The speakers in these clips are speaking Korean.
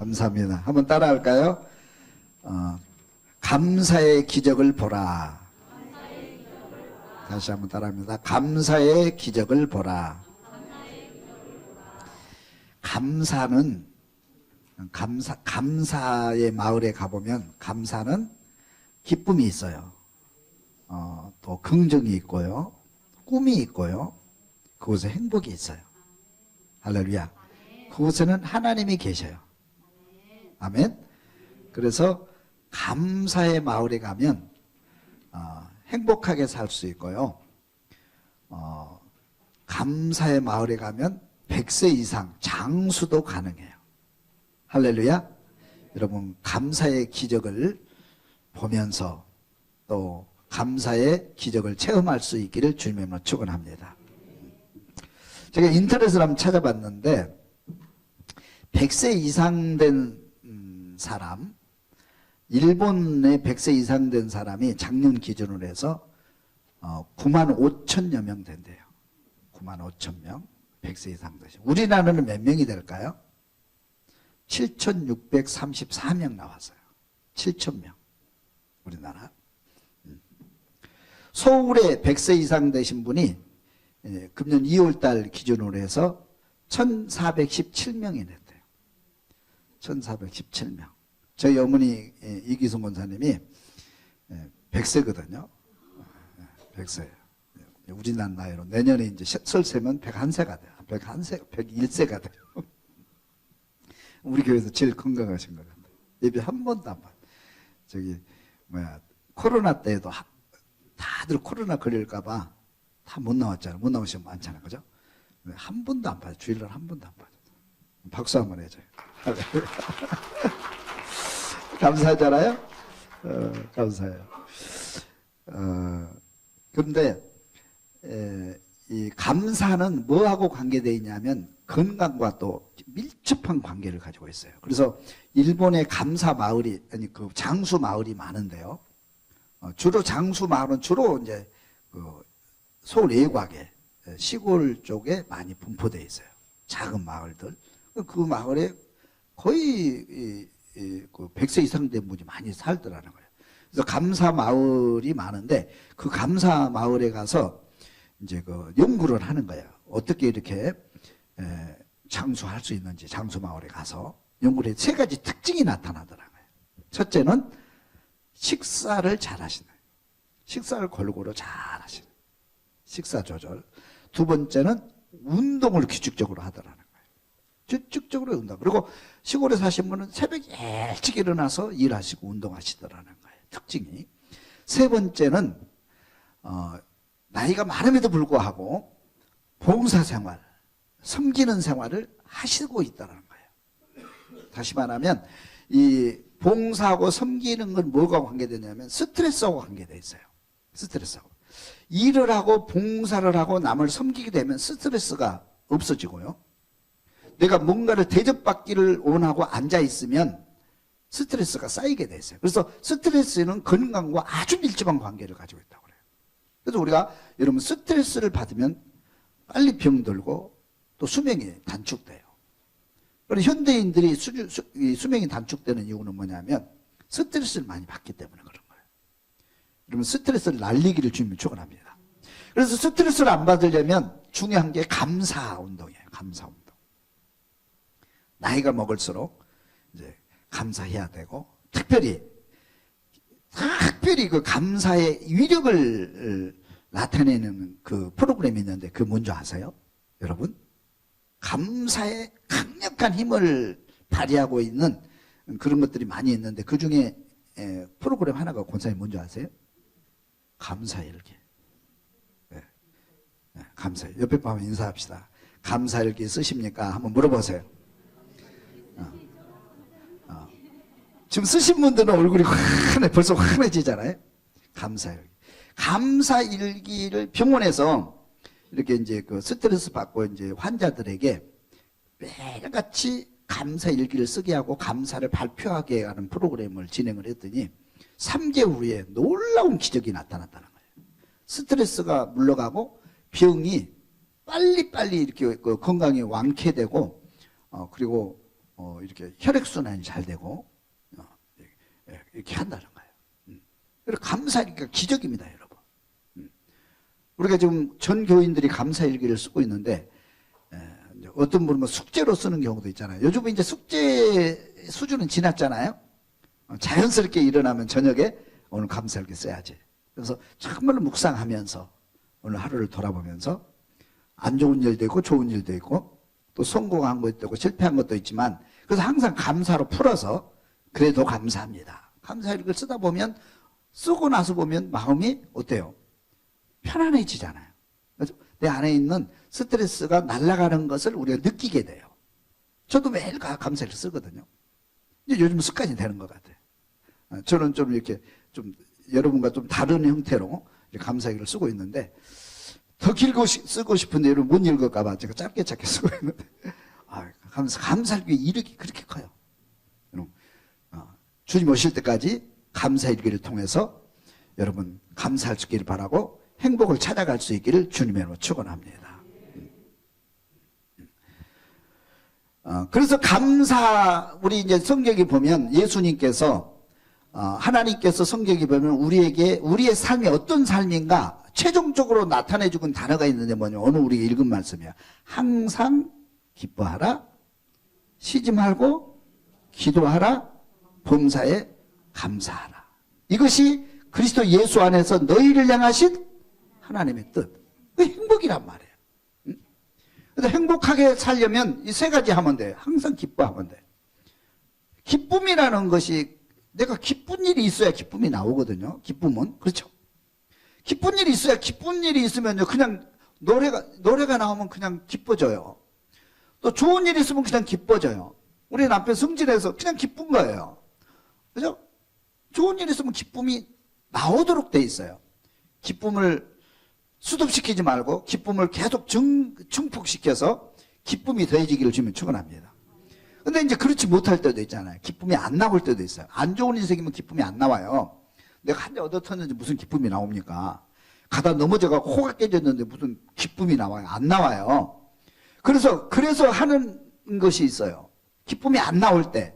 감사합니다. 한번 따라할까요? 감사의 기적을 보라. 다시 한번 따라합니다. 감사의 기적을 보라. 감사는 감사의 마을에 가보면 감사는 기쁨이 있어요. 또 긍정이 있고요. 꿈이 있고요. 그곳에 행복이 있어요. 할렐루야. 그곳에는 하나님이 계셔요. 아멘. 그래서 감사의 마을에 가면 행복하게 살 수 있고요. 감사의 마을에 가면 100세 이상 장수도 가능해요. 할렐루야. 여러분 감사의 기적을 보면서 또 감사의 기적을 체험할 수 있기를 주님으로 축원합니다. 제가 인터넷을 한번 찾아봤는데 100세 이상 된 사람, 일본의 100세 이상 된 사람이 작년 기준으로 해서 9만 5천여 명 된대요. 9만 5천 명, 100세 이상 되시. 우리나라는 몇 명이 될까요? 7,634명 나왔어요. 7,000명. 우리나라. 서울에 100세 이상 되신 분이 금년 2월 달 기준으로 해서 1,417명이 됐대요. 1,417명. 저희 어머니 이기순 권사님이 100세거든요. 100세예요. 우리나라 나이로 내년에 이제 설세면 101세가 돼요. 101세, 101세가 돼요. 우리 교회에서 제일 건강하신 것 같아요. 예배 한 번도 안 받아요. 코로나 때에도 다들 코로나 걸릴까봐 다 못 나왔잖아요. 못 나오시면 많잖아요. 그죠? 한 번도 안 받아요. 주일날 한 번도 안 받아요. 박수 한번 해줘요. 감사하잖아요? 감사해요. 그런데, 이 감사는 뭐하고 관계되어 있냐면 건강과 또 밀접한 관계를 가지고 있어요. 그래서 일본의 감사 마을이, 아니 그 장수 마을이 많은데요. 주로 장수 마을은 주로 이제 그 서울 외곽에 시골 쪽에 많이 분포되어 있어요. 작은 마을들. 그 마을에 거의 그 100세 이상 된 분이 많이 살더라는 거예요. 그래서 감사 마을이 많은데 그 감사 마을에 가서 이제 그 연구를 하는 거예요. 어떻게 이렇게 장수할 수 있는지 장수 마을에 가서 연구를 해서 3가지 특징이 나타나더라고요. 첫째는 식사를 잘 하시는 거예요. 식사를 골고루 잘 하시는 거예요. 식사 조절. 두 번째는 운동을 규칙적으로 하더라는 거예요. 규칙적으로 운동. 그리고 시골에 사신 분은 새벽에 일찍 일어나서 일하시고 운동하시더라는 거예요. 특징이. 세 번째는 나이가 많음에도 불구하고 봉사생활, 섬기는 생활을 하시고 있다는 거예요. 다시 말하면 이 봉사하고 섬기는 건 뭐가 관계되냐면 스트레스하고 관계되어 있어요. 스트레스하고. 일을 하고 봉사를 하고 남을 섬기게 되면 스트레스가 없어지고요. 내가 뭔가를 대접받기를 원하고 앉아있으면 스트레스가 쌓이게 돼 있어요. 그래서 스트레스는 건강과 아주 밀접한 관계를 가지고 있다고 그래요. 그래서 우리가 여러분 스트레스를 받으면 빨리 병들고 또 수명이 단축돼요. 그래서 현대인들이 수명이 단축되는 이유는 뭐냐면 스트레스를 많이 받기 때문에 그런 거예요. 여러분 스트레스를 날리기를 주님이 축원합니다. 그래서 스트레스를 안 받으려면 중요한 게 감사 운동이에요. 감사 운동. 나이가 먹을수록 이제 감사해야 되고 특별히 그 감사의 위력을 나타내는 그 프로그램이 있는데 그 뭔지 아세요? 여러분? 감사의 강력한 힘을 발휘하고 있는 그런 것들이 많이 있는데 그 중에 프로그램 하나가 권사님 뭔지 아세요? 감사일기. 감사일기. 옆에 분 한번 인사합시다. 감사일기 쓰십니까? 한번 물어보세요. 지금 쓰신 분들은 얼굴이 벌써 환해지잖아요. 감사일기. 감사일기를 병원에서 이렇게 이제 그 스트레스 받고 이제 환자들에게 매일같이 감사일기를 쓰게 하고 감사를 발표하게 하는 프로그램을 진행을 했더니 3개월 후에 놀라운 기적이 나타났다는 거예요. 스트레스가 물러가고 병이 빨리빨리 이렇게 건강이 완쾌되고 그리고 이렇게 혈액순환이 잘 되고, 이렇게 한다는 거예요. 그래서 감사일기가 기적입니다, 여러분. 우리가 지금 전 교인들이 감사일기를 쓰고 있는데, 어떤 분은 뭐 숙제로 쓰는 경우도 있잖아요. 요즘은 이제 숙제 수준은 지났잖아요. 자연스럽게 일어나면 저녁에 오늘 감사일기 써야지. 그래서 정말로 묵상하면서 오늘 하루를 돌아보면서 안 좋은 일도 있고 좋은 일도 있고 또 성공한 것도 있고 실패한 것도 있지만 그래서 항상 감사로 풀어서 그래도 감사합니다. 감사일기를 쓰다 보면 쓰고 나서 보면 마음이 어때요? 편안해지잖아요. 그래서 내 안에 있는 스트레스가 날아가는 것을 우리가 느끼게 돼요. 저도 매일 감사일기 쓰거든요. 이제 요즘 습관이 되는 것 같아요. 저는 좀 이렇게 좀 여러분과 좀 다른 형태로 감사일기를 쓰고 있는데 더 길고 쓰고 싶은데 여러분 못 읽을까봐 제가 짧게 쓰고 있는데 감사일기의 이력이 그렇게 커요. 주님 오실 때까지 감사일기를 통해서 여러분 감사할 수 있기를 바라고 행복을 찾아갈 수 있기를 주님의 이름으로 축원합니다. 그래서 우리 이제 성경에 보면 예수님께서 하나님께서 성경에 보면 우리에게 우리의 삶이 어떤 삶인가 최종적으로 나타내 주는 단어가 있는데 뭐냐, 오늘 우리가 읽은 말씀이야. 항상 기뻐하라, 쉬지 말고 기도하라, 범사에 감사하라. 이것이 그리스도 예수 안에서 너희를 향하신 하나님의 뜻. 그 행복이란 말이에요. 그래서 행복하게 살려면 이 세 가지 하면 돼요. 항상 기뻐하면 돼. 기쁨이라는 것이 내가 기쁜 일이 있어야 기쁨이 나오거든요. 기쁨은. 그렇죠? 기쁜 일이 있어야 기쁜 일이 있으면요. 그냥 노래가 나오면 그냥 기뻐져요. 또 좋은 일이 있으면 그냥 기뻐져요. 우리 남편 승진해서 그냥 기쁜 거예요. 그죠? 좋은 일이 있으면 기쁨이 나오도록 돼 있어요. 기쁨을 수습시키지 말고 기쁨을 계속 증폭시켜서 기쁨이 더해지기를 주면 축원합니다. 근데 이제 그렇지 못할 때도 있잖아요. 기쁨이 안 나올 때도 있어요. 안 좋은 인생이면 기쁨이 안 나와요. 내가 한 대 얻어터는데 무슨 기쁨이 나옵니까? 가다 넘어져가고 코가 깨졌는데 무슨 기쁨이 나와요? 안 나와요. 그래서 하는 것이 있어요. 기쁨이 안 나올 때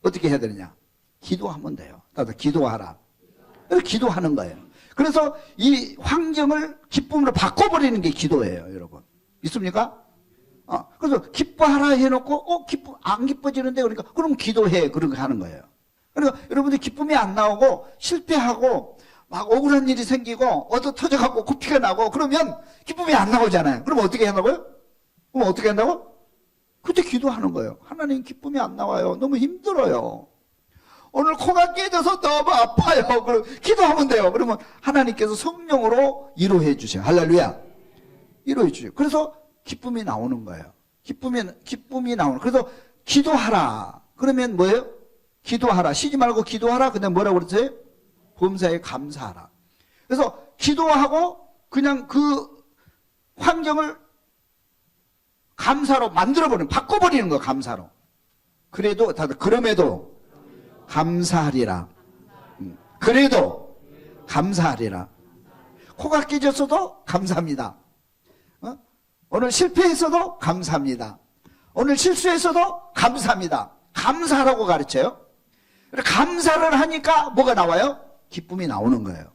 어떻게 해야 되느냐? 기도하면 돼요. 나도 기도하라. 그래서 기도하는 거예요. 그래서 이 환경을 기쁨으로 바꿔버리는 게 기도예요, 여러분. 있습니까? 그래서 기뻐하라 해놓고, 안 기뻐지는데, 그러니까, 그럼 기도해. 그렇게 하는 거예요. 그러니까 여러분들 기쁨이 안 나오고, 실패하고, 막 억울한 일이 생기고, 얻어 터져갖고, 코피가 나고, 그러면 기쁨이 안 나오잖아요. 그럼 어떻게 한다고요? 그럼 어떻게 한다고? 그때 기도하는 거예요. 하나님 기쁨이 안 나와요. 너무 힘들어요. 오늘 코가 깨져서 너무 아파요. 그럼 기도하면 돼요. 그러면 하나님께서 성령으로 위로해 주세요. 할렐루야. 위로해 주세요. 그래서 기쁨이 나오는 거예요. 기쁨이 나오는. 그래서 기도하라. 그러면 뭐예요? 기도하라. 쉬지 말고 기도하라. 근데 뭐라고 그랬어요? 범사에 감사하라. 그래서 기도하고 그냥 그 환경을 감사로 만들어버리는, 바꿔버리는 거예요. 감사로. 그럼에도 감사하리라. 그래도 감사하리라. 코가 깨졌어도 감사합니다. 오늘 실패했어도 감사합니다. 오늘 실수했어도 감사합니다. 감사하라고 가르쳐요. 감사를 하니까 뭐가 나와요? 기쁨이 나오는 거예요.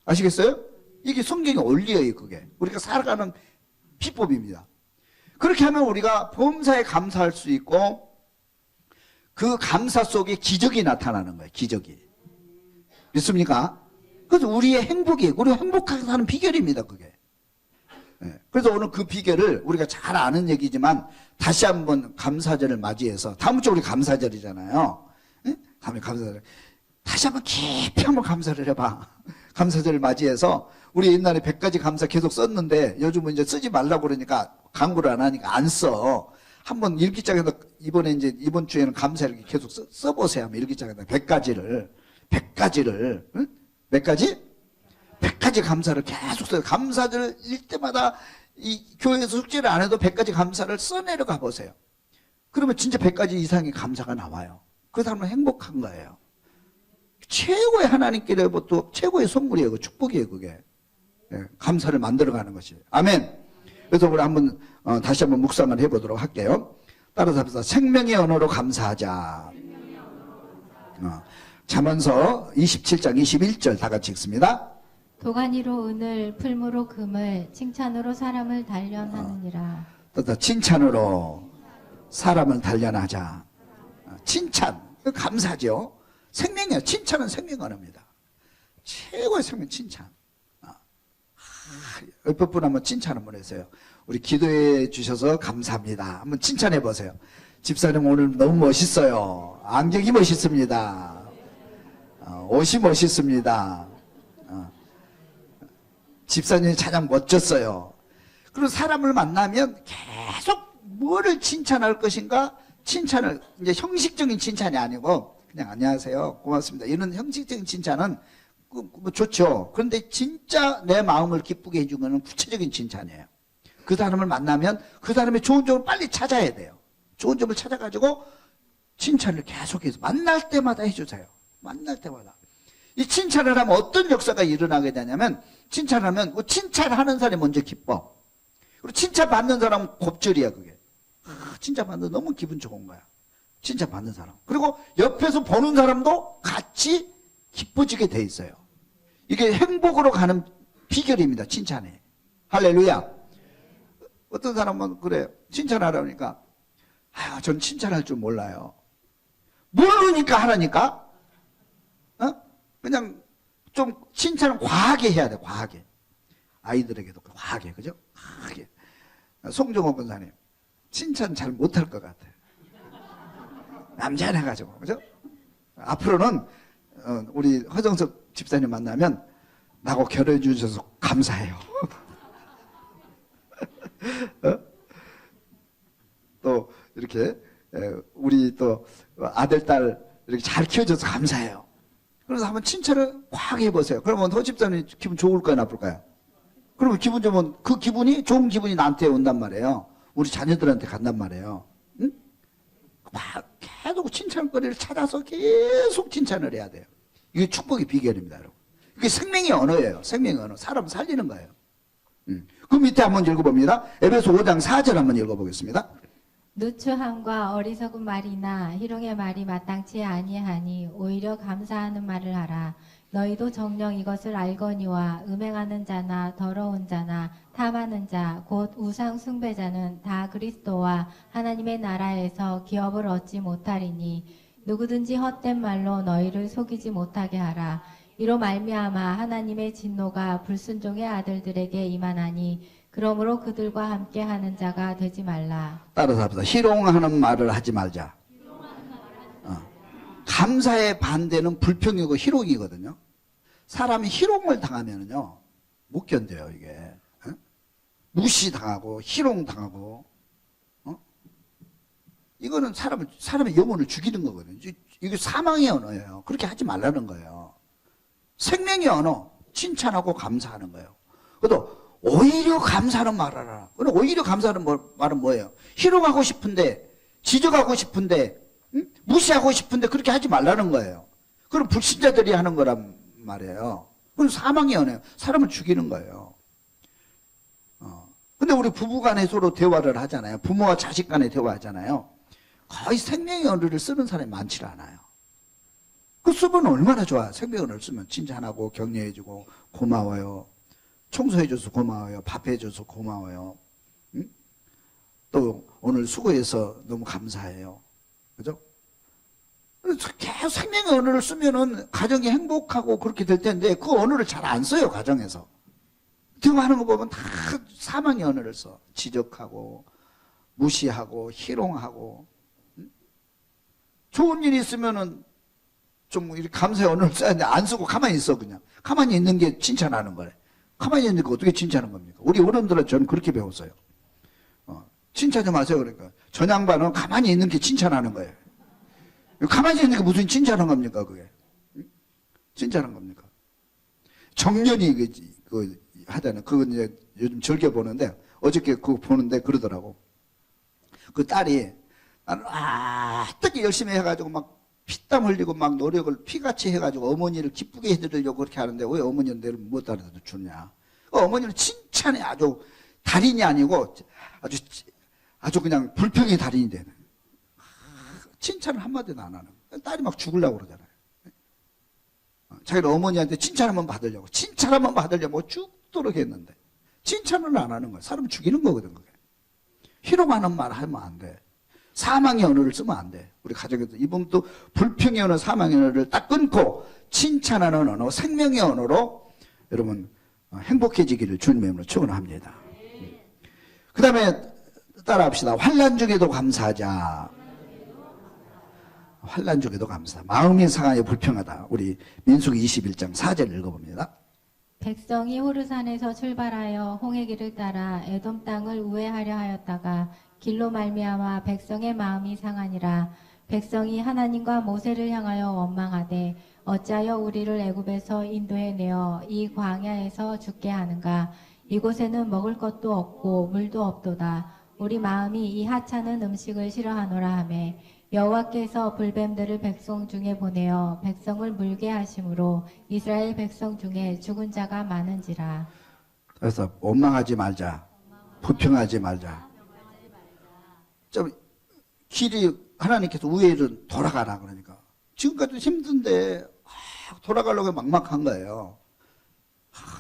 아시겠어요? 이게 성경의 원리예요, 그게. 우리가 살아가는 비법입니다. 그렇게 하면 우리가 범사에 감사할 수 있고 그 감사 속에 기적이 나타나는 거예요. 기적이. 믿습니까? 그래서 우리의 행복이에요. 우리가 행복하게 사는 비결입니다. 그게. 그래서 오늘 그 비결을 우리가 잘 아는 얘기지만 다시 한번 감사절을 맞이해서 다음 주 우리 감사절이잖아요. 감사절. 다시 한번 깊이 한번 감사를 해봐. 감사절을 맞이해서 우리 옛날에 100가지 감사 계속 썼는데 요즘은 이제 쓰지 말라고 그러니까 광고를 안 하니까 안 써. 한번 일기장에다 이번 주에는 감사 이렇게 계속 써보세요. 일기장에다 100가지를 응? 몇 가지? 100가지 감사를 계속 써요. 감사절 일 때마다 이 교회에서 숙제를 안 해도 100가지 감사를 써내려 가보세요. 그러면 진짜 100가지 이상의 감사가 나와요. 그 사람은 행복한 거예요. 최고의 하나님께로부터 최고의 선물이에요. 그 축복이에요. 그게. 감사를 만들어가는 것이. 아멘. 그래서 우리 한번 다시 한번 묵상을 해보도록 할게요. 따라서 합시다. 생명의 언어로 감사하자. 잠언서 27장 21절 다 같이 읽습니다. 도가니로 은을, 풀무로 금을, 칭찬으로 사람을 단련하느니라. 또 칭찬으로 사람을 단련하자. 칭찬, 감사죠. 생명이야. 칭찬은 생명 언어입니다. 최고의 생명 칭찬. 옆에 분 한번 칭찬 한번 해주세요. 우리 기도해 주셔서 감사합니다. 한번 칭찬해 보세요. 집사님 오늘 너무 멋있어요. 안경이 멋있습니다. 옷이 멋있습니다. 집사님이 가장 멋졌어요. 그리고 사람을 만나면 계속 뭐를 칭찬할 것인가? 칭찬을, 이제 형식적인 칭찬이 아니고 그냥 안녕하세요, 고맙습니다, 이런 형식적인 칭찬은 뭐 좋죠. 그런데 진짜 내 마음을 기쁘게 해주는 건 구체적인 칭찬이에요. 그 사람을 만나면 그 사람의 좋은 점을 빨리 찾아야 돼요. 좋은 점을 찾아가지고 칭찬을 계속해서 만날 때마다 해주세요. 만날 때마다. 이 칭찬을 하면 어떤 역사가 일어나게 되냐면, 칭찬을 하면 칭찬하는 사람이 먼저 기뻐. 그리고 칭찬받는 사람은 곱절이야, 그게. 칭찬받는 너무 기분 좋은 거야. 칭찬받는 사람. 그리고 옆에서 보는 사람도 같이 기뻐지게 돼 있어요. 이게 행복으로 가는 비결입니다. 칭찬이. 할렐루야. 어떤 사람은 그래요. 칭찬하라니까, 전 칭찬할 줄 몰라요. 모르니까 하라니까. 그냥 좀 칭찬을 과하게 해야 돼. 과하게. 아이들에게도 과하게. 그죠? 과하게. 송정호 권사님, 칭찬 잘 못할 것 같아요. 남자해가지고. 그죠? 앞으로는 우리 허정석 집사님 만나면 나하고 결혼해 주셔서 감사해요. 또 이렇게 우리 또 아들, 딸 이렇게 잘 키워줘서 감사해요. 그래서 한번 칭찬을 확 해보세요. 그러면 허 집사님 기분 좋을까요, 나쁠까요? 그러면 기분 좋으면 그 기분이, 좋은 기분이 나한테 온단 말이에요. 우리 자녀들한테 간단 말이에요. 응? 막 계속 칭찬거리를 찾아서 계속 칭찬을 해야 돼요. 이게 축복의 비결입니다, 여러분. 이게 생명의 언어예요. 생명의 언어. 사람 살리는 거예요. 그 밑에 한번 읽어봅니다. 에베소 5장 4절 한번 읽어보겠습니다. 누추함과 어리석은 말이나 희롱의 말이 마땅치 아니하니 오히려 감사하는 말을 하라. 너희도 정녕 이것을 알거니와 음행하는 자나 더러운 자나 탐하는 자 곧 우상 숭배자는 다 그리스도와 하나님의 나라에서 기업을 얻지 못하리니 누구든지 헛된 말로 너희를 속이지 못하게 하라. 이로 말미암아 하나님의 진노가 불순종의 아들들에게 임하나니 그러므로 그들과 함께 하는 자가 되지 말라. 따라서 합시다. 희롱하는 말을 하지 말자. 감사의 반대는 불평이고 희롱이거든요. 사람이 희롱을 당하면요 못 견뎌요. 이게 무시당하고 희롱당하고, 이거는 사람의 영혼을 죽이는 거거든요. 이게 사망의 언어예요. 그렇게 하지 말라는 거예요. 생명의 언어, 칭찬하고 감사하는 거예요. 그래도 오히려 감사하는 말을 하라. 오히려 감사하는 말은 뭐예요? 희롱하고 싶은데, 지적하고 싶은데, 무시하고 싶은데 그렇게 하지 말라는 거예요. 그럼 불신자들이 하는 거란 말이에요. 그건 사망의 언어예요. 사람을 죽이는 거예요. 근데 우리 부부 간에 서로 대화를 하잖아요. 부모와 자식 간에 대화하잖아요. 거의 생명의 언어를 쓰는 사람이 많지 않아요. 그 쓰면 얼마나 좋아. 생명의 언어를 쓰면 칭찬하고 격려해주고 고마워요. 청소해줘서 고마워요. 밥해줘서 고마워요. 응? 또 오늘 수고해서 너무 감사해요. 그죠? 계속 생명의 언어를 쓰면은 가정이 행복하고 그렇게 될 텐데 그 언어를 잘 안 써요, 가정에서. 대화하는 거 보면 다 사망의 언어를 써. 지적하고 무시하고 희롱하고. 응? 좋은 일이 있으면은 좀 이렇게 감사의 언어를 써야 되는데 안 쓰고 가만히 있어. 그냥 가만히 있는 게 칭찬하는 거래. 가만히 있는 거 어떻게 칭찬하는 겁니까? 우리 어른들은 저는 그렇게 배웠어요. 칭찬 좀 하세요. 그러니까 전 양반은 가만히 있는 게 칭찬하는 거예요. 가만히 있는 게 무슨 칭찬한 겁니까, 그게? 칭찬한 겁니까? 정년이 하잖아요. 그거 이제 요즘 즐겨 보는데, 어저께 그거 보는데 그러더라고. 그 딸이, 나는, 어떻게 열심히 해가지고 막 피땀 흘리고 막 노력을 피같이 해가지고 어머니를 기쁘게 해드리려고 그렇게 하는데 왜 어머니는 내를 못 알아주냐. 어머니는 칭찬에 아주 달인이 아니고 아주 그냥 불평의 달인이 되는. 칭찬을 한마디도 안 하는. 딸이 막 죽으려고 그러잖아요. 자기는 어머니한테 칭찬 한번 받으려고 죽도록 했는데 칭찬을 안 하는 거야. 사람 죽이는 거거든 그게. 희롱하는 말 하면 안 돼. 사망의 언어를 쓰면 안 돼. 우리 가정에도 이분도 불평의 언어, 사망의 언어를 딱 끊고 칭찬하는 언어, 생명의 언어로 여러분 행복해지기를 주님의 이름으로 축원합니다. 그 다음에 따라합시다. 환난 중에도 감사하자. 환난 중에도 감사. 마음이 상하여 불평하다. 우리 민수기 21장 4절 읽어봅니다. 백성이 호르산에서 출발하여 홍해 길을 따라 에돔 땅을 우회하려 하였다가 길로 말미암아 백성의 마음이 상하니라. 백성이 하나님과 모세를 향하여 원망하되 어찌하여 우리를 애굽에서 인도해 내어 이 광야에서 죽게 하는가. 이곳에는 먹을 것도 없고 물도 없도다. 우리 마음이 이 하찮은 음식을 싫어하노라 하매 여호와께서 불뱀들을 백성 중에 보내어 백성을 물게 하심으로 이스라엘 백성 중에 죽은 자가 많은지라. 그래서 원망하지 말자. 불평하지 말자. 좀 길이 하나님께서 우회를 돌아가라 그러니까 지금까지 힘든데 돌아가려고 막막한 거예요.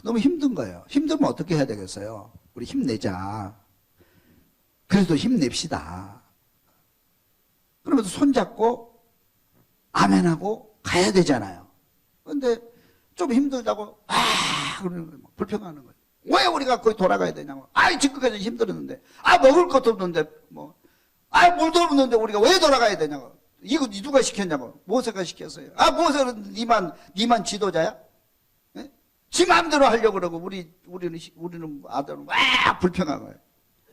너무 힘든 거예요. 힘들면 어떻게 해야 되겠어요? 우리 힘내자. 그래도 힘냅시다. 그러면서 손잡고 아멘하고 가야 되잖아요. 그런데 좀 힘들다고 그러는 불평하는 거예요. 왜 우리가 거기 돌아가야 되냐고. 지금까지 힘들었는데 먹을 것도 없는데 물도 없는데 우리가 왜 돌아가야 되냐고. 이거 누가 시켰냐고. 모세가 시켰어요. 모세는 니만 지도자야? 네? 지 마음대로 하려고 그러고 우리는 아들은 막 불평한 거예요.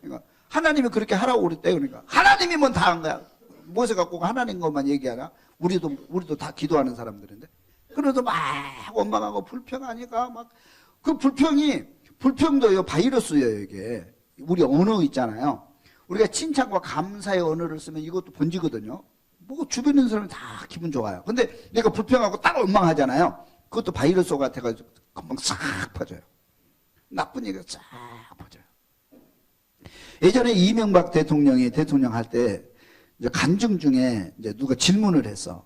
그러니까 하나님이 그렇게 하라고 그랬대. 그러니까 하나님이면 다 한 거야. 모세가 꼭 하나님 것만 얘기하나? 우리도 다 기도하는 사람들인데. 그래도 막 원망하고 불평하니까 막 그 불평도 바이러스예요, 이게. 우리 언어 있잖아요. 우리가 칭찬과 감사의 언어를 쓰면 이것도 번지거든요. 주변에 있는 사람이 다 기분 좋아요. 근데 내가 불평하고 딱 원망하잖아요. 그것도 바이러스 같아가지고 금방 싹 퍼져요. 나쁜 얘기가 싹 퍼져요. 예전에 이명박 대통령이 대통령 할 때 간증 중에 이제 누가 질문을 했어.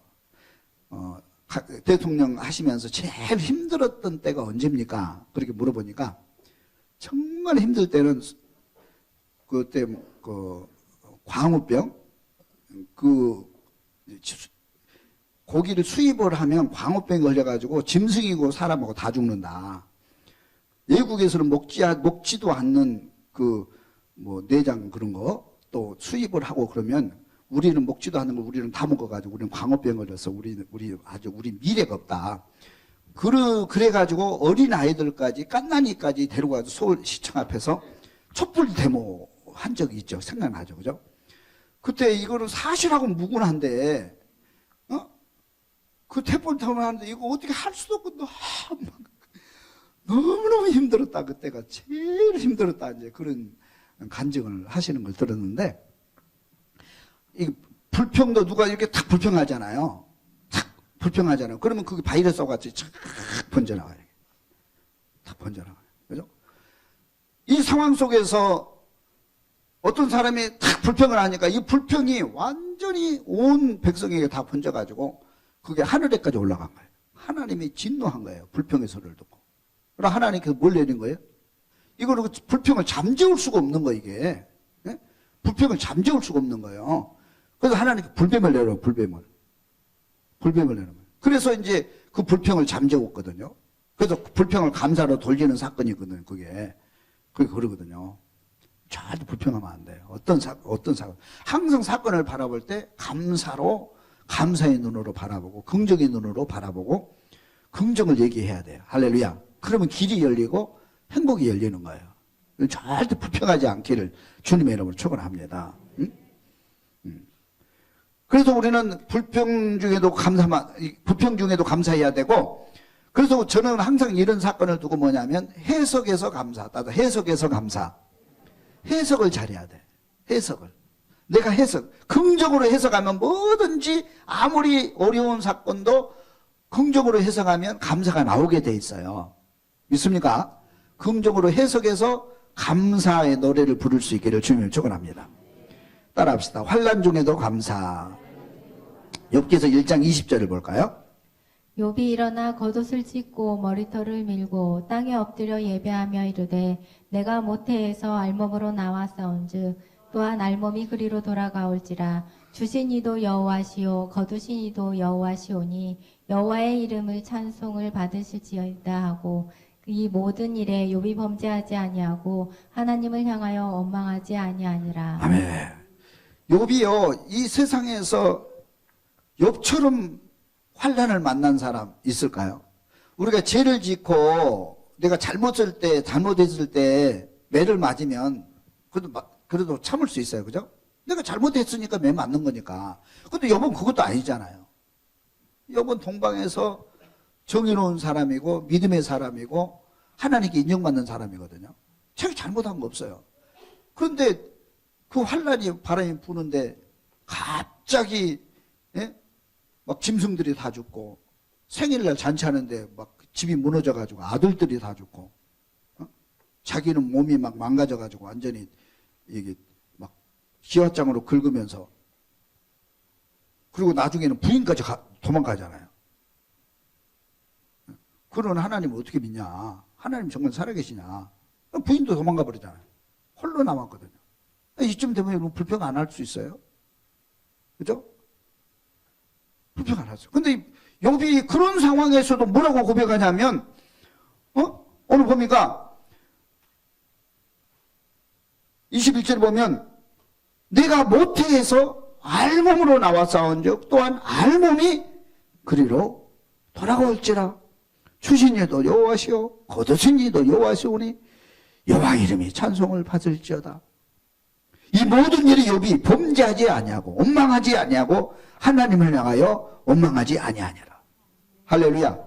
대통령 하시면서 제일 힘들었던 때가 언제입니까? 그렇게 물어보니까 정말 힘들 때는 그때 광우병 고기를 수입을 하면 광우병이 걸려가지고 짐승이고 사람하고 다 죽는다. 외국에서는 먹지도 않는 내장 그런 거 또 수입을 하고 그러면 우리는 먹지도 않는 걸 우리는 다 먹어가지고 우리는 광우병 걸려서 우리 미래가 없다. 그래가지고 어린 아이들까지 갓난이까지 데려가서 서울시청 앞에서 촛불 데모 한 적이 있죠. 생각나죠, 그죠? 그때 이거는 사실하고 무관한데, 그 촛불 데모 하는데 이거 어떻게 할 수도 없고 너무너무 힘들었다. 그때가 제일 힘들었다. 이제 그런 간증을 하시는 걸 들었는데. 이 불평도 누가 이렇게 탁 불평하잖아요. 그러면 그게 바이러스와 같이 쫙 번져나가요. 탁 번져나가요. 그죠? 이 상황 속에서 어떤 사람이 탁 불평을 하니까 이 불평이 완전히 온 백성에게 다 번져가지고 그게 하늘에까지 올라간 거예요. 하나님이 진노한 거예요. 불평의 소리를 듣고. 그럼 하나님께서 뭘 내린 거예요? 이거를 불평을 잠재울 수가 없는 거예요, 이게. 네? 불평을 잠재울 수가 없는 거예요. 그래서 하나님께 불뱀을 내려요, 불뱀을 내는 거예요. 그래서 이제 그 불평을 잠재웠거든요. 그래서 불평을 감사로 돌리는 사건이 있거든요, 그게 그러거든요. 절대 불평하면 안 돼요. 어떤 사건. 항상 사건을 바라볼 때 감사의 눈으로 바라보고, 긍정의 눈으로 바라보고, 긍정을 얘기해야 돼요. 할렐루야. 그러면 길이 열리고, 행복이 열리는 거예요. 절대 불평하지 않기를 주님의 이름으로 축원합니다. 그래서 우리는 불평 중에도 감사해야 되고, 그래서 저는 항상 이런 사건을 두고 뭐냐면, 해석에서 감사. 해석을 잘해야 돼. 내가 긍정으로 해석하면 뭐든지 아무리 어려운 사건도 긍정으로 해석하면 감사가 나오게 돼 있어요. 믿습니까? 긍정으로 해석해서 감사의 노래를 부를 수 있기를 주님을 축원합니다. 따라합시다. 환난 중에도 감사. 욥기서 1장 20절을 볼까요? 욥이 일어나 겉옷을 찢고 머리털을 밀고 땅에 엎드려 예배하며 이르되 내가 모태에서 알몸으로 나왔사온즉 또한 알몸이 그리로 돌아가올지라 주신 이도 여호와시오 거두신 이도 여호와시오니 여호와의 이름을 찬송을 받으실지어다 하고 이 모든 일에 욥이 범죄하지 아니하고 하나님을 향하여 원망하지 아니하니라. 아멘. 욥이요, 이 세상에서 욥처럼 환난을 만난 사람 있을까요? 우리가 죄를 짓고 내가 잘못했을 때 매를 맞으면 그래도 참을 수 있어요. 그죠? 내가 잘못했으니까 매 맞는 거니까. 근데 욥은 그것도 아니잖아요. 욥은 동방에서 정의로운 사람이고 믿음의 사람이고 하나님께 인정받는 사람이거든요. 자기 잘못한 거 없어요. 그런데 그 환난이 바람이 부는데 갑자기 막 짐승들이 다 죽고 생일날 잔치하는데 막 집이 무너져가지고 아들들이 다 죽고 자기는 몸이 막 망가져가지고 완전히 이게 막 기와장으로 긁으면서 그리고 나중에는 부인까지 도망가잖아요. 그런 하나님을 어떻게 믿냐? 하나님 정말 살아계시냐? 부인도 도망가 버리잖아요. 홀로 남았거든요. 이쯤 되면 여러분 불평 안 할 수 있어요? 그죠? 불평 안 하죠. 근데 욥이 그런 상황에서도 뭐라고 고백하냐면, 오늘 보니까 21절 보면 내가 모태에서 알몸으로 나왔사온즉 또한 알몸이 그리로 돌아올지라 주신 이도 여호와시오 거두신 이도 여호와시오니 여호와 이름이 찬송을 받을지어다. 이 모든 일이 욥이 범죄하지 아니하고 원망하지 아니하고 하나님을 향하여 원망하지 아니하니라. 할렐루야.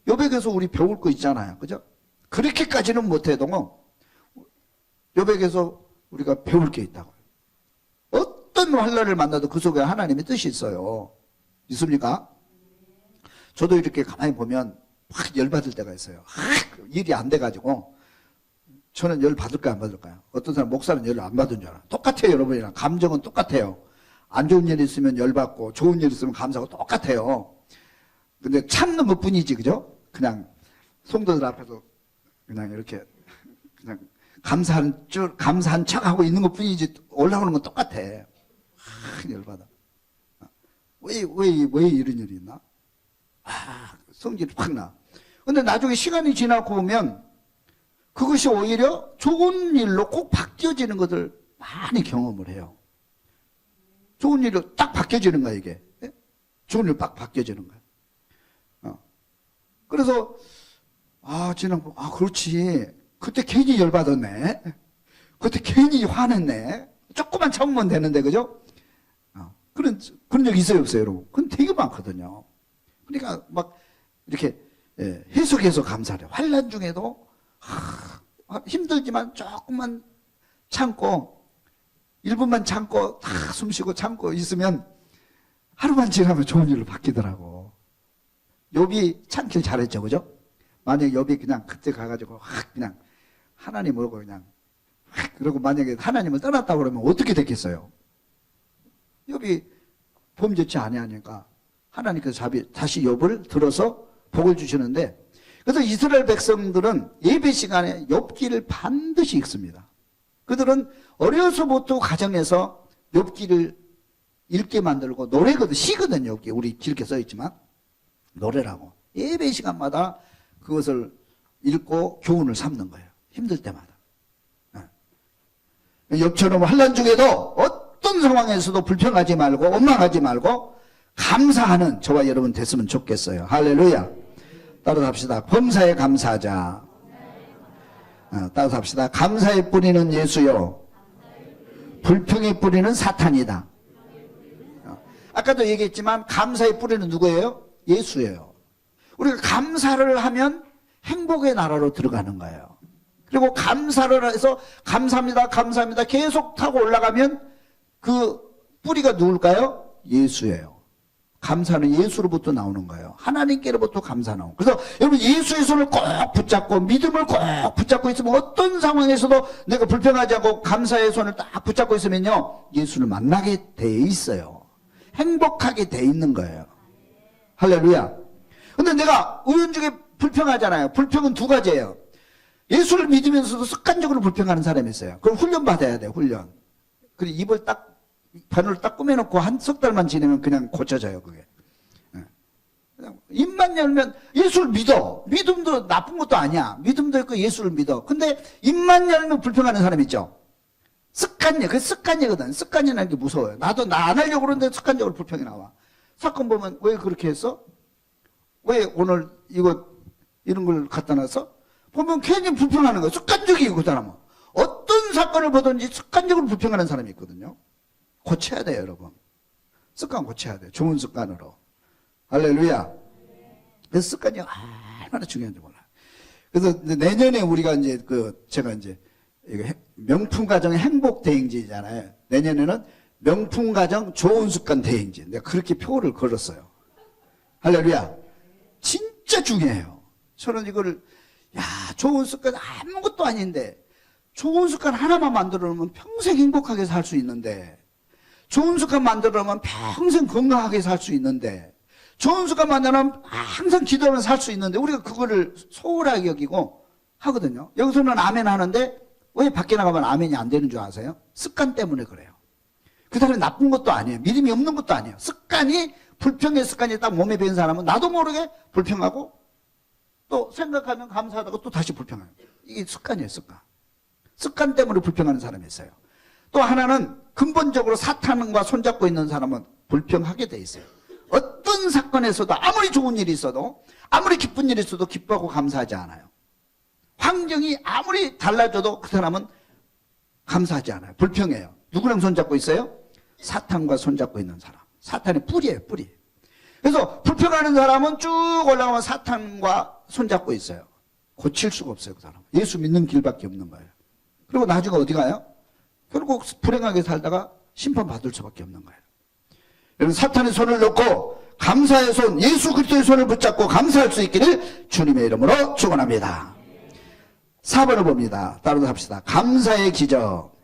욥에게서 우리 배울 거 있잖아요. 그죠? 그렇게까지는 못해도 욥에게서 우리가 배울 게 있다고요. 어떤 환난을 만나도 그 속에 하나님의 뜻이 있어요. 있습니까? 저도 이렇게 가만히 보면 확 열받을 때가 있어요. 일이 안 돼가지고 저는 열 받을까요, 안 받을까요? 어떤 사람 목사는 열을 안 받은 줄 알아요. 똑같아요, 여러분이랑. 감정은 똑같아요. 안 좋은 일 있으면 열 받고 좋은 일 있으면 감사하고 똑같아요. 근데 참는 것 뿐이지, 그죠? 그냥 성도들 앞에서 그냥 이렇게 그냥 감사한 척 하고 있는 것 뿐이지 올라오는 건 똑같아. 열받아. 왜 이런 일이 있나? 성질이 확 나. 근데 나중에 시간이 지나고 보면 그것이 오히려 좋은 일로 꼭 바뀌어지는 것을 많이 경험을 해요. 좋은 일로 딱 바뀌어지는 거야, 이게. 좋은 일로 딱 바뀌어지는 거야. 그래서, 지난번, 그렇지. 그때 괜히 열받았네. 그때 괜히 화냈네. 조금만 참으면 되는데, 그죠? 그런 적 있어요, 없어요, 여러분? 그건 되게 많거든요. 그러니까 막 이렇게 해석해서 감사를 해요. 환난 중에도 힘들지만 조금만 참고 1분만 참고 다 숨쉬고 참고 있으면 하루만 지나면 좋은 일로 바뀌더라고. 욥이 참길 잘했죠, 그죠? 만약에 욥이 그냥 그때 가가지고 그냥 하나님 모르고 그냥 그러고 만약에 하나님을 떠났다고 그러면 어떻게 됐겠어요? 욥이 범죄치 아니하니까 하나님께서 다시 욥을 들어서 복을 주시는데, 그래서 이스라엘 백성들은 예배 시간에 욥기를 반드시 읽습니다. 그들은 어려서부터 가정에서 욥기를 읽게 만들고 노래거든, 시거든요. 욥기 우리 길게 써있지만 노래라고 예배 시간마다 그것을 읽고 교훈을 삼는 거예요. 힘들 때마다. 욥처럼 환난 중에도 어떤 상황에서도 불평하지 말고 원망하지 말고 감사하는 저와 여러분 됐으면 좋겠어요. 할렐루야. 따라합시다. 범사에 감사하자. 따라합시다. 감사의 뿌리는 예수요, 불평의 뿌리는 사탄이다. 아까도 얘기했지만 감사의 뿌리는 누구예요? 예수예요. 우리가 감사를 하면 행복의 나라로 들어가는 거예요. 그리고 감사를 해서 감사합니다, 감사합니다 계속 타고 올라가면 그 뿌리가 누굴까요? 예수예요. 감사는 예수로부터 나오는 거예요. 하나님께로부터 감사 나오는. 그래서 여러분 예수의 손을 꼭 붙잡고 믿음을 꼭 붙잡고 있으면 어떤 상황에서도 내가 불평하지 않고 감사의 손을 딱 붙잡고 있으면요, 예수를 만나게 돼 있어요. 행복하게 돼 있는 거예요. 할렐루야. 근데 내가 우연중에 불평하잖아요. 불평은 두 가지예요. 예수를 믿으면서도 습관적으로 불평하는 사람이 있어요. 그럼 훈련 받아야 돼요. 훈련. 그리고 입을 딱 바늘을 딱 꾸며놓고 한 석 달만 지내면 그냥 고쳐져요. 그게. 그냥 입만 열면 예수를 믿어. 믿음도 나쁜 것도 아니야. 믿음도 있고 예수를 믿어. 근데 입만 열면 불평하는 사람 있죠. 습관이야. 그게 습관이거든. 습관이라는 게 무서워요. 나도 나 안 하려고 그러는데 습관적으로 불평이 나와. 사건 보면 왜 그렇게 했어? 왜 오늘 이런 걸 갖다 놨어? 보면 괜히 불평하는 거예요. 습관적이고 그 사람은. 어떤 사건을 보든지 습관적으로 불평하는 사람이 있거든요. 고쳐야 돼요, 여러분. 습관 고쳐야 돼요. 좋은 습관으로. 할렐루야. 그래서 습관이 얼마나 중요한지 몰라요. 그래서 내년에 우리가 이제 제가 이제 명품가정 행복 대행진이잖아요. 내년에는 명품가정 좋은 습관 대행진. 내가 그렇게 표를 걸었어요. 할렐루야. 진짜 중요해요. 저는 이거를, 좋은 습관 아무것도 아닌데, 좋은 습관 하나만 만들어 놓으면 평생 행복하게 살 수 있는데, 좋은 습관 만들어 놓으면 평생 건강하게 살 수 있는데, 좋은 습관 만들어 놓으면 항상 기도하면 살 수 있는데, 우리가 그거를 소홀하게 여기고 하거든요. 여기서는 아멘 하는데, 왜 밖에 나가면 아멘이 안 되는 줄 아세요? 습관 때문에 그래요. 그 사람이 나쁜 것도 아니에요. 믿음이 없는 것도 아니에요. 습관이, 불평의 습관이 딱 몸에 배인 사람은 나도 모르게 불평하고, 또 생각하면 감사하다고 또 다시 불평해요. 이게 습관이에요, 습관. 습관 때문에 불평하는 사람이 있어요. 또 하나는 근본적으로 사탄과 손잡고 있는 사람은 불평하게 돼 있어요. 어떤 사건에서도 아무리 좋은 일이 있어도, 아무리 기쁜 일이 있어도 기뻐하고 감사하지 않아요. 환경이 아무리 달라져도 그 사람은 감사하지 않아요. 불평해요. 누구랑 손잡고 있어요? 사탄과 손잡고 있는 사람. 사탄의 뿌리예요, 뿌리. 그래서 불평하는 사람은 쭉 올라가면 사탄과 손잡고 있어요. 고칠 수가 없어요, 그 사람. 예수 믿는 길밖에 없는 거예요. 그리고 나중에 어디 가요? 결국 불행하게 살다가 심판받을 수밖에 없는 거예요. 여러분, 사탄의 손을 놓고 감사의 손, 예수 그리스도의 손을 붙잡고 감사할 수 있기를 주님의 이름으로 축원합니다. 4번을 봅니다. 따라서 합시다. 감사의 기적.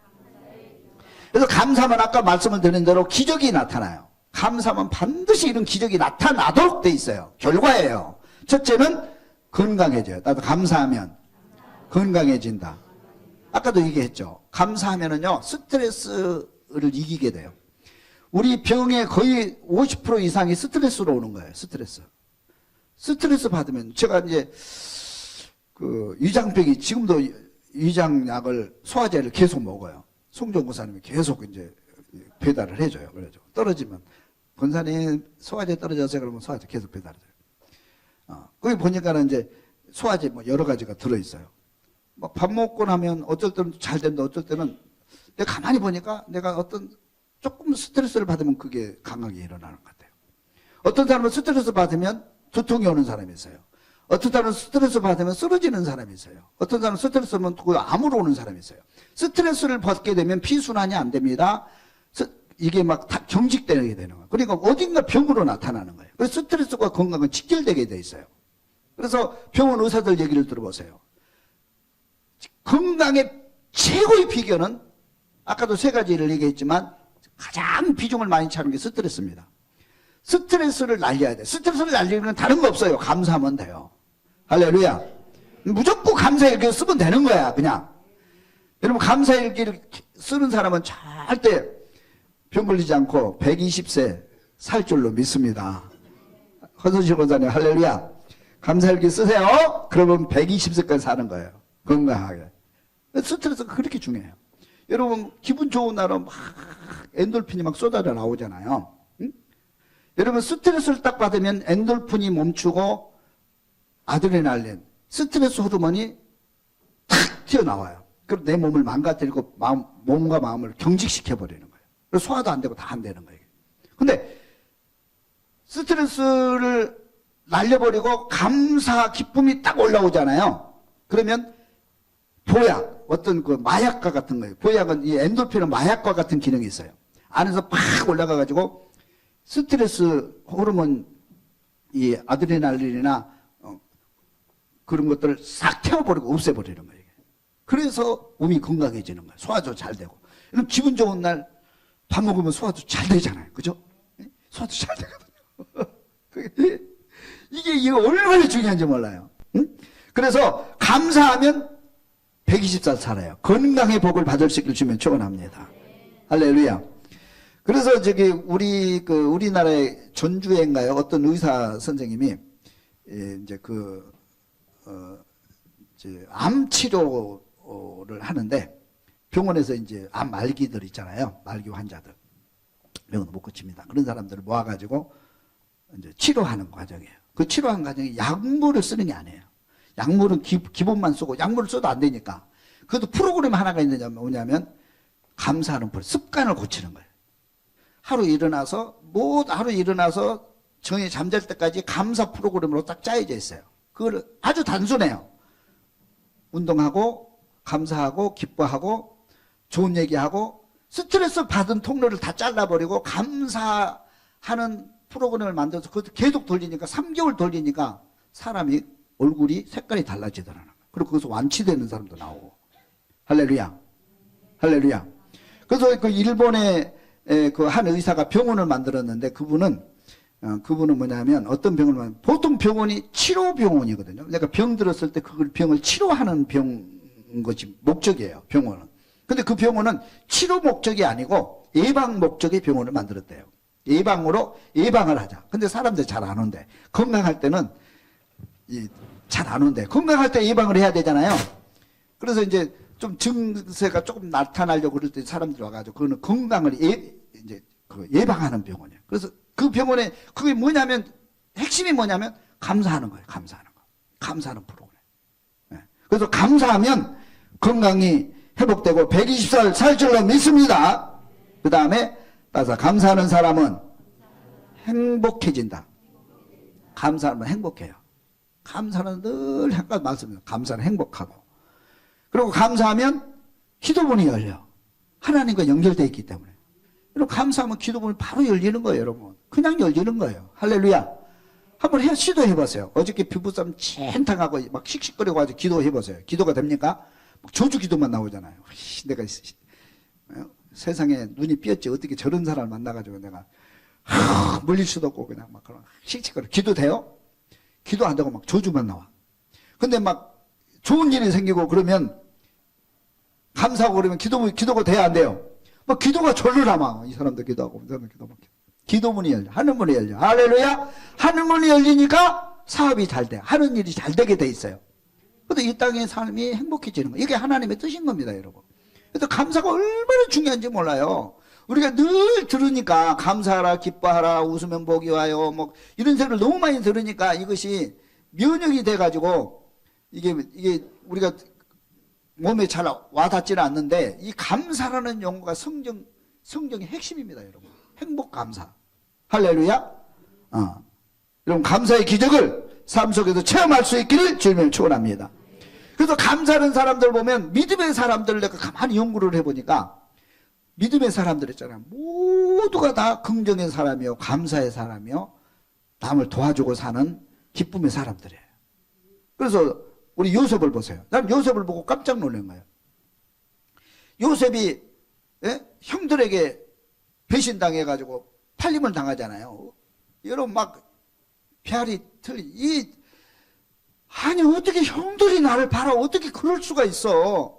그래서 감사만 아까 말씀을 드린 대로 기적이 나타나요. 감사만 반드시 이런 기적이 나타나도록 돼 있어요. 결과예요. 첫째는 건강해져요. 나도 감사하면 건강해진다. 아까도 얘기했죠. 감사하면은요, 스트레스를 이기게 돼요. 우리 병의 거의 50% 이상이 스트레스로 오는 거예요. 스트레스 받으면, 제가 이제 위장병이, 지금도 위장약을, 소화제를 계속 먹어요. 송정 고사님이 계속 이제 배달을 해줘요. 그래죠. 떨어지면, 권사님 소화제 떨어졌어요. 그러면 소화제 계속 배달해줘요. 거기 보니까는 이제 소화제 뭐 여러 가지가 들어있어요. 막 밥 먹고 나면 어쩔 때는 잘 된다, 어쩔 때는 내가 가만히 보니까 내가 어떤 조금 스트레스를 받으면 그게 강하게 일어나는 것 같아요. 어떤 사람은 스트레스 받으면 두통이 오는 사람이 있어요. 어떤 사람은 스트레스 받으면 쓰러지는 사람이 있어요. 어떤 사람은 스트레스 받으면 암으로 오는 사람이 있어요. 스트레스를 받게 되면 피순환이 안 됩니다. 이게 막 다 경직되게 되는 거예요. 그러니까 어딘가 병으로 나타나는 거예요. 그래서 스트레스과 건강은 직결되게 돼 있어요. 그래서 병원 의사들 얘기를 들어보세요. 건강의 최고의 비결은 아까도 세 가지를 얘기했지만 가장 비중을 많이 차는 게 스트레스입니다. 스트레스를 날려야 돼. 스트레스를 날리는 건 다른 거 없어요. 감사하면 돼요. 할렐루야. 무조건 감사일기를 쓰면 되는 거야, 그냥. 여러분, 감사일기를 쓰는 사람은 절대 병 걸리지 않고 120세 살 줄로 믿습니다. 허선실 권사님, 할렐루야. 감사일기 쓰세요. 그러면 120세까지 사는 거예요. 건강하게. 스트레스가 그렇게 중요해요. 여러분, 기분 좋은 날은 막 엔돌핀이 막 쏟아져 나오잖아요. 응? 여러분, 스트레스를 딱 받으면 엔돌핀이 멈추고 아드레날린, 스트레스 호르몬이 탁 튀어나와요. 그럼 내 몸을 망가뜨리고 몸과 마음을 경직시켜버리는 거예요. 그래서 소화도 안 되고 다 안 되는 거예요. 근데 스트레스를 날려버리고 감사, 기쁨이 딱 올라오잖아요. 그러면 보약, 어떤 그 마약과 같은 거예요. 보약은 이 엔돌핀은 마약과 같은 기능이 있어요. 안에서 팍 올라가가지고 스트레스 호르몬, 이 아드레날린이나 그런 것들을 싹 태워버리고 없애버리는 거예요. 그래서 몸이 건강해지는 거예요. 소화도 잘 되고. 그럼 기분 좋은 날 밥 먹으면 소화도 잘 되잖아요. 그죠? 소화도 잘 되거든요. 이게 얼마나 중요한지 몰라요. 응? 그래서 감사하면 120살 살아요. 건강의 복을 받을 수 있기를 주면 축원합니다. 할렐루야. 그래서 우리나라의 전주에인가요? 어떤 의사 선생님이 이제 암 치료를 하는데 병원에서 이제 암 말기들 있잖아요. 말기 환자들. 병원 못 고칩니다. 그런 사람들을 모아가지고 이제 치료하는 과정이에요. 그 치료하는 과정이 약물을 쓰는 게 아니에요. 약물은 기본만 쓰고, 약물을 써도 안 되니까. 그것도 프로그램 하나가 있느냐, 뭐냐면, 감사하는 습관을 고치는 거예요. 하루 일어나서 정히 잠잘 때까지 감사 프로그램으로 딱 짜여져 있어요. 그걸 아주 단순해요. 운동하고, 감사하고, 기뻐하고, 좋은 얘기하고, 스트레스 받은 통로를 다 잘라버리고, 감사하는 프로그램을 만들어서 그것도 계속 돌리니까, 3개월 돌리니까, 사람이 얼굴이 색깔이 달라지더라는 거예요. 그리고 거기서 완치되는 사람도 나오고. 할렐루야. 할렐루야. 그래서 그 일본의 그 한 의사가 병원을 만들었는데 그분은 뭐냐면 어떤 병원을 보통 병원이 치료병원이거든요. 그러니까 병 들었을 때 그걸 병을 치료하는 것이 목적이에요. 병원은. 근데 그 병원은 치료 목적이 아니고 예방 목적의 병원을 만들었대요. 예방을 하자. 근데 사람들이 잘 안 온대. 건강할 때는 잘 안 온대. 건강할 때 예방을 해야 되잖아요. 그래서 이제 좀 증세가 조금 나타나려고 그럴 때 사람들이 와가지고 그거는 건강을 예방하는 병원이에요. 그래서 그 병원에 그게 뭐냐면 핵심이 뭐냐면 감사하는 거예요. 감사하는 프로그램. 네. 그래서 감사하면 건강이 회복되고 120살 살 줄로 믿습니다. 그 다음에 따라서 감사하는 사람은 행복해진다. 감사하면 행복해요. 감사는 늘 약간 말씀드려요. 감사는 행복하고. 그리고 감사하면 기도문이 열려. 하나님과 연결되어 있기 때문에. 여러분 감사하면 기도문이 바로 열리는 거예요. 여러분. 그냥 열리는 거예요. 할렐루야. 한번 시도해보세요. 어저께 피부싸움 첸탕하고 막 씩씩거리고 가지고 기도해보세요. 기도가 됩니까? 저주 기도만 나오잖아요. 내가 세상에 눈이 삐었지. 어떻게 저런 사람을 만나가지고 내가 물릴 수도 없고 그냥 막 그런 씩씩거려. 기도 돼요? 기도 안 되고 막 저주만 나와. 근데 막 좋은 일이 생기고 그러면 감사하고 그러면 기도가 돼야 안 돼요. 막 기도가 절로 남아. 이 사람도 기도하고 이 사람도 기도하고. 기도문이 열려. 하늘문이 열려. 할렐루야. 하늘문이 열리니까 사업이 잘 돼. 하는 일이 잘 되게 돼 있어요. 그래서 이 땅의 삶이 행복해지는 거예요. 이게 하나님의 뜻인 겁니다, 여러분. 그래서 감사가 얼마나 중요한지 몰라요. 우리가 늘 들으니까 감사하라, 기뻐하라, 웃으면 복이 와요. 뭐 이런 소리를 너무 많이 들으니까 이것이 면역이 돼가지고 이게 우리가 몸에 잘 와닿지는 않는데 이 감사라는 용어가 성경의 핵심입니다, 여러분. 행복 감사. 할렐루야. 여러분 감사의 기적을 삶 속에서 체험할 수 있기를 주님을 축원합니다. 그래서 감사하는 사람들 보면 믿음의 사람들을 내가 가만히 연구를 해보니까 믿음의 사람들 있잖아요. 모두가 다 긍정의 사람이요, 감사의 사람이요, 남을 도와주고 사는 기쁨의 사람들이에요. 그래서 우리 요셉을 보세요. 난 요셉을 보고 깜짝 놀란 거예요. 요셉이 형들에게 배신당해가지고 팔림을 당하잖아요. 여러분 막 배알이 아니 어떻게 형들이 나를 봐라, 어떻게 그럴 수가 있어.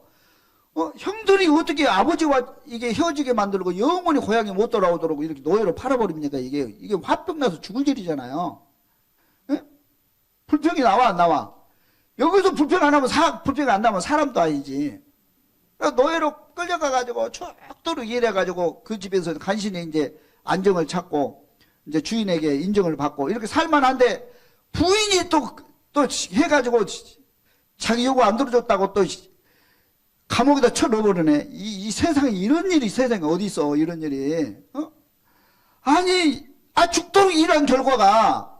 형들이 어떻게 아버지와 이게 헤어지게 만들고 영원히 고향에 못 돌아오도록 이렇게 노예로 팔아버립니까? 이게 화병 나서 죽을 일이잖아요. 불평이 나와 안 나와? 여기서 불평 안 나면 사람도 아니지. 노예로 끌려가가지고 척도로 일해가지고 그 집에서 간신히 이제 안정을 찾고 이제 주인에게 인정을 받고 이렇게 살만한데 부인이 또 해가지고 자기 요구 안 들어줬다고 또 감옥에다 쳐넣어버리네. 이 세상에 이런 일이 세상에 어디 있어, 이런 일이. 아니, 죽도록 일한 결과가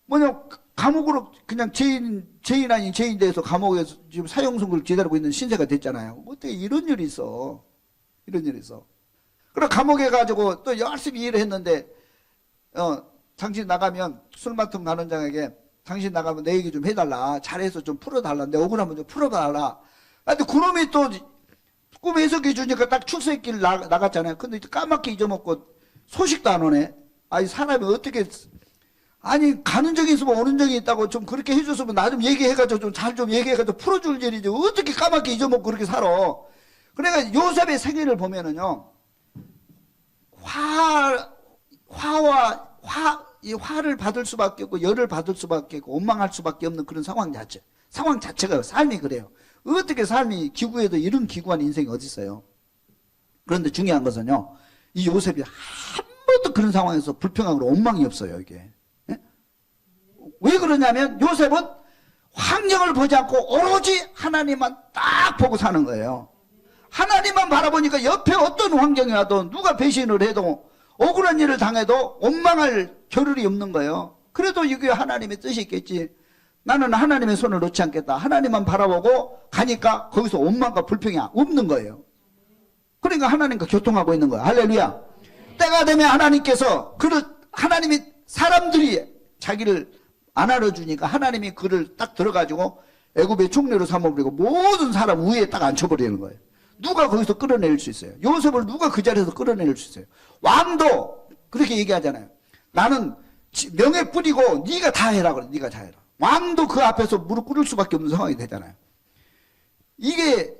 뭐냐, 감옥으로 그냥 죄인 아닌 죄인 돼서 감옥에서 지금 사형선고를 기다리고 있는 신세가 됐잖아요. 어떻게 이런 일이 있어. 이런 일이 있어. 그래, 감옥에 가지고 또 열심히 일을 했는데 당신 나가면 술 맡은 간원장에게 당신 나가면 내 얘기 좀 해달라. 잘해서 좀 풀어달라. 내 억울하면 좀 풀어달라. 근데 그놈이 또 꿈 해석해 주니까 딱 출세길 나갔잖아요. 근데 까맣게 잊어먹고 소식도 안 오네. 아니 사람이 어떻게 아니 가는 적이 있으면 오는 적이 있다고 좀 그렇게 해줬으면 나 좀 얘기해가지고 좀 잘 좀 얘기해가지고 풀어줄 일이지 어떻게 까맣게 잊어먹고 그렇게 살아. 그러니까 요셉의 생애를 보면은요 이 화를 받을 수밖에 없고 열을 받을 수밖에 없고 원망할 수밖에 없는 그런 상황 자체가 삶이 그래요. 어떻게 삶이 기구에도 이런 기구한 인생이 어디 있어요. 그런데 중요한 것은요 이 요셉이 한 번도 그런 상황에서 불평하고 원망이 없어요. 이게 왜 그러냐면 요셉은 환경을 보지 않고 오로지 하나님만 딱 보고 사는 거예요. 하나님만 바라보니까 옆에 어떤 환경이 와도 누가 배신을 해도 억울한 일을 당해도 원망할 겨를이 없는 거예요. 그래도 이게 하나님의 뜻이 있겠지. 나는 하나님의 손을 놓지 않겠다. 하나님만 바라보고 가니까 거기서 원망과 불평이 없는 거예요. 그러니까 하나님과 교통하고 있는 거예요. 할렐루야. 때가 되면 하나님께서 하나님이 사람들이 자기를 안 알아주니까 하나님이 그를 딱 들어가지고 애굽의 총리로 삼아버리고 모든 사람 위에 딱 앉혀버리는 거예요. 누가 거기서 끌어낼 수 있어요? 요셉을 누가 그 자리에서 끌어낼 수 있어요? 왕도 그렇게 얘기하잖아요. 나는 명예 뿌리고 네가 다 해라 그래. 네가 다 해라. 왕도 그 앞에서 무릎 꿇을 수밖에 없는 상황이 되잖아요. 이게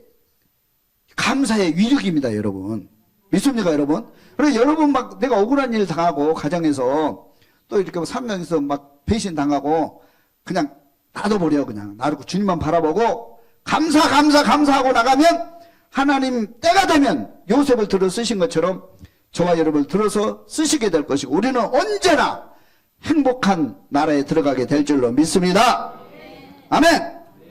감사의 위력입니다, 여러분. 믿습니까, 여러분? 그래서 여러분 막 내가 억울한 일 당하고 가정에서 또 이렇게 상황에서 막 배신 당하고 그냥 놔둬버려. 그냥 놔두고 주님만 바라보고 감사하고 나가면 하나님 때가 되면 요셉을 들어 쓰신 것처럼 저와 여러분을 들어서 쓰시게 될 것이고 우리는 언제나 행복한 나라에 들어가게 될 줄로 믿습니다. 아멘.